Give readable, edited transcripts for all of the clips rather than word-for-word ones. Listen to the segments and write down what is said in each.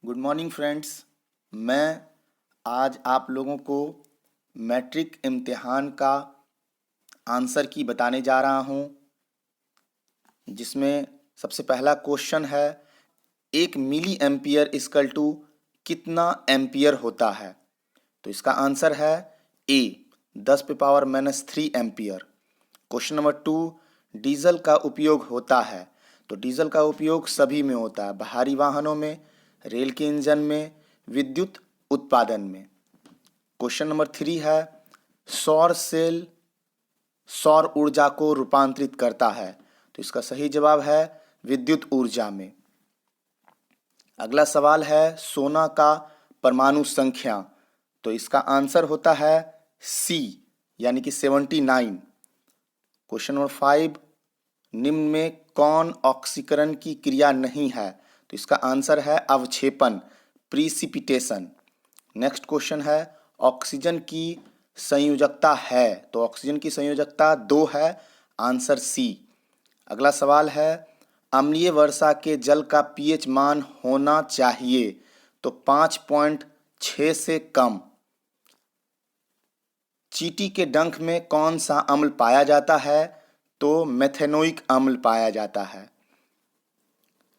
Good morning friends. मैं आज आप लोगों को मैट्रिक इम्तिहान का आंसर की बताने जा रहा हूं, जिसमें सबसे पहला क्वेश्चन है, 1 मिली एम्पियर = कितना एम्पियर होता है। तो इसका आंसर है ए 10⁻³ एम्पियर। क्वेश्चन नंबर 2, डीजल का उपयोग होता है। तो डीजल का उपयोग सभी में होता है, भारी वाहनों में, रेल के इंजन में, विद्युत उत्पादन में। क्वेश्चन नंबर 3 है, सौर सेल सौर ऊर्जा को रूपांतरित करता है। तो इसका सही जवाब है विद्युत ऊर्जा में। अगला सवाल है, सोना का परमाणु संख्या। तो इसका आंसर होता है सी यानी कि 79। क्वेश्चन नंबर 5, निम्न में कौन ऑक्सीकरण की क्रिया नहीं है। तो इसका आंसर है अवक्षेपण, प्रीसिपिटेशन। नेक्स्ट क्वेश्चन है, ऑक्सीजन की संयोजकता है। तो ऑक्सीजन की संयोजकता 2 है, आंसर सी। अगला सवाल है, अम्लीय वर्षा के जल का पीएच मान होना चाहिए। तो 5.6 से कम। चींटी के डंक में कौन सा अम्ल पाया जाता है। तो मेथेनोइक अम्ल पाया जाता है।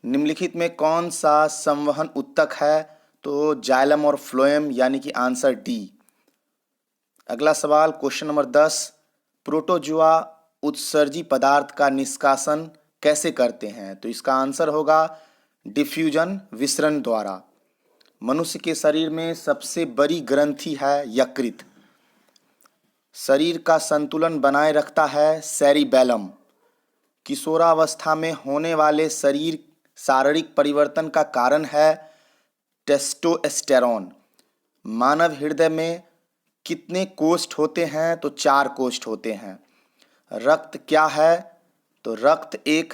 निम्नलिखित में कौन सा संवहन उत्तक है। तो जाइलम और फ्लोएम यानी कि आंसर डी। अगला सवाल क्वेश्चन नंबर 10, प्रोटोजुआ उत्सर्जी पदार्थ का निष्कासन कैसे करते हैं। तो इसका आंसर होगा डिफ्यूजन, विसरण द्वारा। मनुष्य के शरीर में सबसे बड़ी ग्रंथि है यकृत। शरीर का संतुलन बनाए रखता है सेरिबैलम। किशोरावस्था में होने वाले शारीरिक परिवर्तन का कारण है टेस्टोस्टेरोन। मानव हृदय में कितने कोष्ठ होते हैं। तो 4 कोष्ठ होते हैं। रक्त क्या है। तो रक्त एक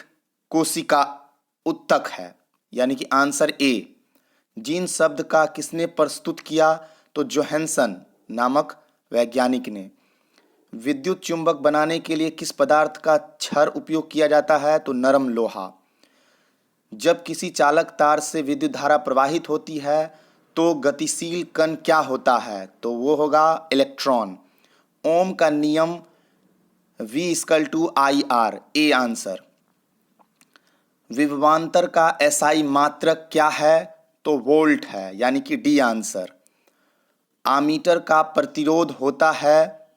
कोशिका उत्तक है यानी कि आंसर ए। जीन शब्द का किसने प्रस्तुत किया। तो जोहानसन नामक वैज्ञानिक ने। विद्युत चुंबक बनाने के लिए किस पदार्थ का क्षर उपयोग किया जाता है। तो नरम लोहा। जब किसी चालक तार से विद्युत धारा प्रवाहित होती है तो गतिशील कण क्या होता है। तो वो होगा इलेक्ट्रॉन। ओम का नियम V = IR, ए आंसर। विभवांतर का SI मात्रक क्या है। तो वोल्ट है यानी कि डी आंसर। आमीटर का प्रतिरोध होता है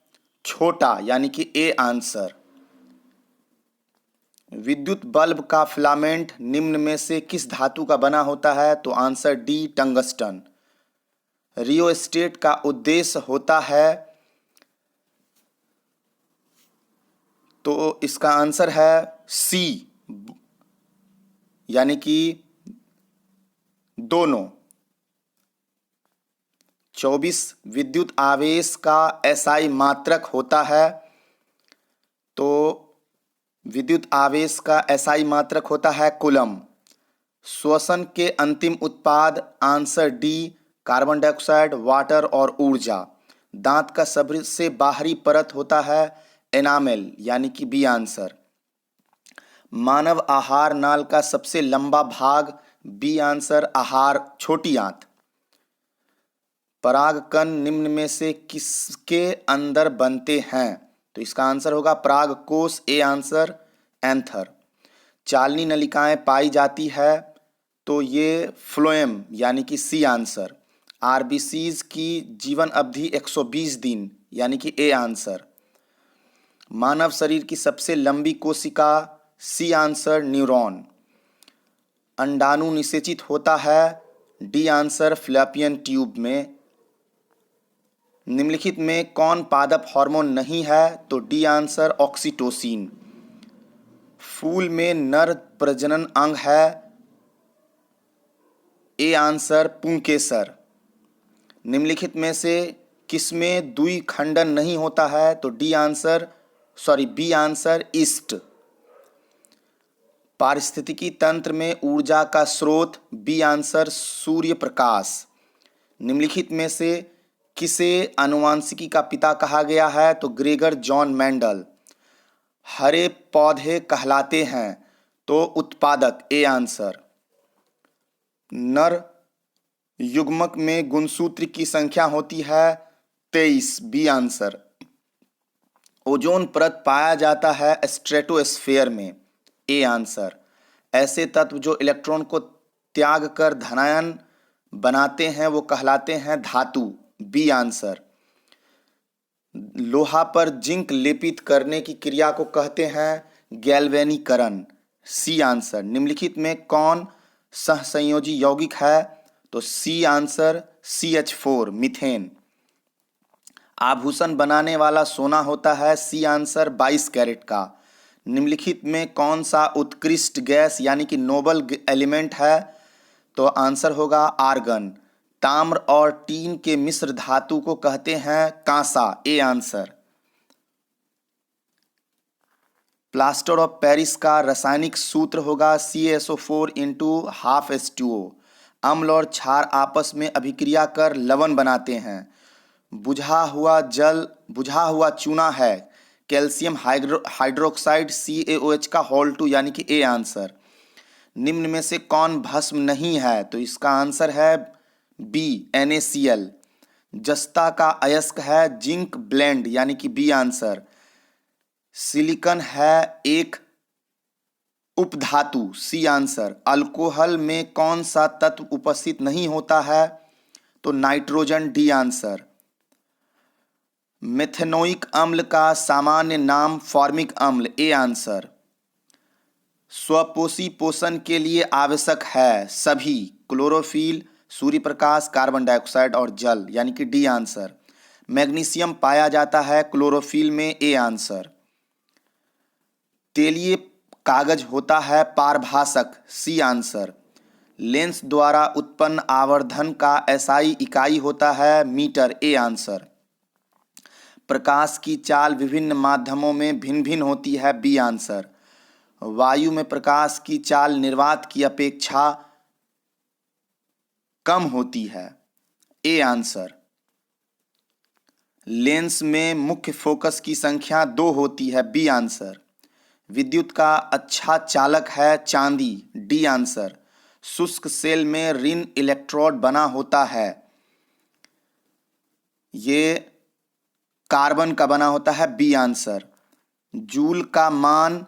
छोटा यानी कि ए आंसर। विद्युत बल्ब का फिलामेंट निम्न में से किस धातु का बना होता है। तो आंसर डी, टंगस्टन। रियोस्टेट का उद्देश्य होता है। तो इसका आंसर है सी यानी कि दोनों। 24 विद्युत आवेश का SI मात्रक होता है। तो विद्युत आवेश का SI मात्रक होता है कूलम। श्वसन के अंतिम उत्पाद answer D, carbon dioxide, water और ऊर्जा। दांत का सबसे बाहरी परत होता है एनामेल यानी कि बी आंसर। मानव आहार नाल का सबसे लंबा भाग बी आंसर, आहार छोटी आंत। परागकण निम्न में से किसके अंदर बनते हैं। तो इसका आंसर होगा परागकोश, ए आंसर, एंथर। चालनी नलिकाएं पाई जाती है। तो ये फ्लोएम यानी कि सी आंसर। आरबीसीज की जीवन अवधि 120 दिन यानी कि ए आंसर। मानव शरीर की सबसे लंबी कोशिका सी आंसर, न्यूरॉन। अंडाणु निषेचित होता है डी आंसर, फ्लैपियन ट्यूब में। निम्नलिखित में कौन पादप हार्मोन नहीं है। तो डी आंसर, ऑक्सीटोसिन। फूल में नर प्रजनन अंग है, ए आंसर, पुंकेसर। निम्नलिखित में से किसमें द्विखंडन नहीं होता है। तो बी आंसर, ईस्ट। पारिस्थितिकी तंत्र में ऊर्जा का स्रोत बी आंसर, सूर्य प्रकाश। निम्नलिखित में से किसे आनुवांशिकी का पिता कहा गया है। तो ग्रेगर जॉन मेंडल। हरे पौधे कहलाते हैं। तो उत्पादक, ए आंसर। नर युग्मक में गुणसूत्र की संख्या होती है 23, बी आंसर। ओजोन परत पाया जाता है स्ट्रेटोस्फेयर में, ए आंसर। ऐसे तत्व जो इलेक्ट्रॉन को त्याग कर धनायन बनाते हैं वो कहलाते हैं धातु, बी आंसर। लोहा पर जिंक लेपित करने की क्रिया को कहते हैं गैल्वेनीकरण, सी आंसर। निम्नलिखित में कौन सहसंयोजी यौगिक है? तो सी आंसर CH4, मीथेन। आभूषण बनाने वाला सोना होता है, सी आंसर 22 कैरेट का। निम्नलिखित में कौन सा उत्कृष्ट गैस यानी कि नोबल एलिमेंट है? तो आंसर होगा आर्गन। ताम्र और टीन के मिश्र धातु को कहते हैं कांसा, a answer. Plaster of Paris का रासायनिक सूत्र होगा CaSO4 इंटू हाफ H2O। अम्ल और क्षार आपस में अभिक्रिया कर लवण बनाते हैं। बुझा हुआ चूना है कैल्शियम हाइड्रोक्साइड CaOH का होल2 यानी कि ए आंसर। निम्न में से कौन भस्म नहीं है? तो इसका आंसर है बी NaCl। जस्ता का अयस्क है जिंक ब्लेंड यानी कि बी आंसर। सिलिकॉन है एक उपधातु, सी आंसर। अल्कोहल में कौन सा तत्व उपस्थित नहीं होता है? तो नाइट्रोजन, डी आंसर। मेथेनोइक अम्ल का सामान्य नाम फॉर्मिक अम्ल, ए आंसर। स्वपोषी पोषण के लिए आवश्यक है सभी chlorophyll, Surya Prakash, carbon dioxide और जल यानी कि डी आंसर। मैग्नीशियम पाया जाता है क्लोरोफिल में, ए आंसर। तेलीय कागज होता है पारभासक, सी आंसर। लेंस द्वारा उत्पन्न आवर्धन का SI इकाई होता है मीटर, ए आंसर। प्रकाश की चाल विभिन्न माध्यमों में भिन्न भिन्न होती है, बी आंसर। वायु में प्रकाश की चाल निर्वात की अपेक्षा कम होती है, ए आंसर। लेंस में मुख्य फोकस की संख्या 2 होती है, बी आंसर। विद्युत का अच्छा चालक है चांदी, डी आंसर। शुष्क सेल में ऋण इलेक्ट्रोड बना होता है, ये कार्बन का बना होता है, बी आंसर। जूल का मान,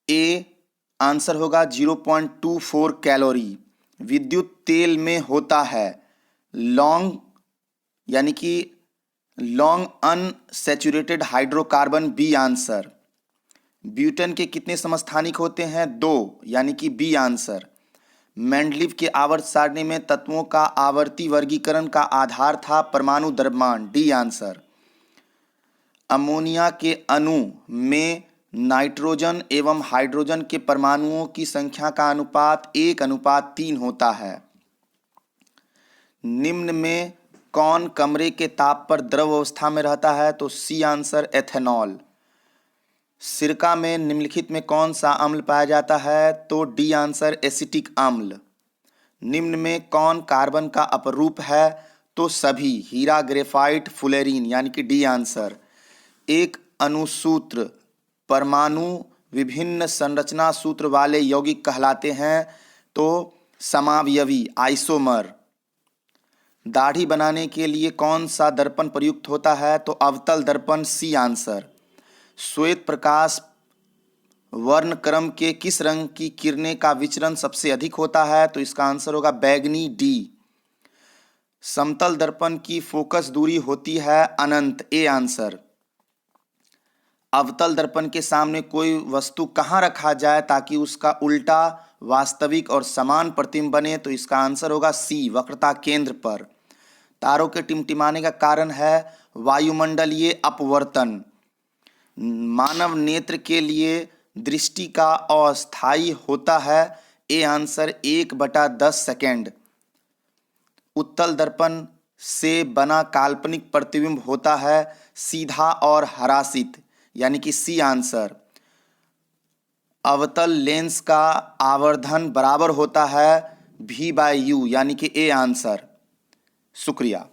ए आंसर होगा 0.24 कैलोरी। विद्युत तेल में होता है लॉन्ग यानी कि long unsaturated hydrocarbon, b answer. Butane के कितने समस्थानिक होते हैं? 2 यानी कि बी आंसर। मेंडलीव के आवर्त सारणी में तत्वों का आवर्ती वर्गीकरण का आधार था परमाणु द्रव्यमान, डी आंसर। अमोनिया के अणु में नाइट्रोजन एवं हाइड्रोजन के परमाणुओं की संख्या का अनुपात 1:3 होता है। निम्न में कौन कमरे के ताप पर द्रव अवस्था में रहता है? तो सी आंसर एथेनॉल। सिरका में निम्नलिखित में कौन सा अम्ल पाया जाता है? तो डी आंसर एसिटिक अम्ल। निम्न में कौन कार्बन का अपरूप है? तो सभी, हीरा, ग्रेफाइट, फुलेरीन यानी कि डी आंसर। एक अणुसूत्र परमाणु विभिन्न संरचना सूत्र वाले यौगिक कहलाते हैं, तो समावयवी, आइसोमर। दाढ़ी बनाने के लिए कौन सा दर्पण प्रयुक्त होता है? तो अवतल दर्पण, सी आंसर। श्वेत प्रकाश वर्णक्रम के किस रंग की किरणें का विचरण सबसे अधिक होता है? तो इसका आंसर होगा बैगनी, डी। समतल दर्पण की फोकस दूरी होती है अनंत, ए आंसर। अवतल दर्पण के सामने कोई वस्तु कहाँ रखा जाए ताकि उसका उल्टा वास्तविक और समान प्रतिबिंब बने? तो इसका आंसर होगा सी, वक्रता केंद्र पर। तारों के टिमटिमाने का कारण है वायुमंडलीय अपवर्तन। मानव नेत्र के लिए दृष्टि का अस्थायी होता है, ए आंसर 1/10 सेकेंड। उत्तल दर्पण से बना काल्पनिक प्रतिबिंब होता है सीधा और हरासित यानी कि सी आंसर। अवतल लेंस का आवर्धन बराबर होता है V/U यानी कि ए आंसर। शुक्रिया।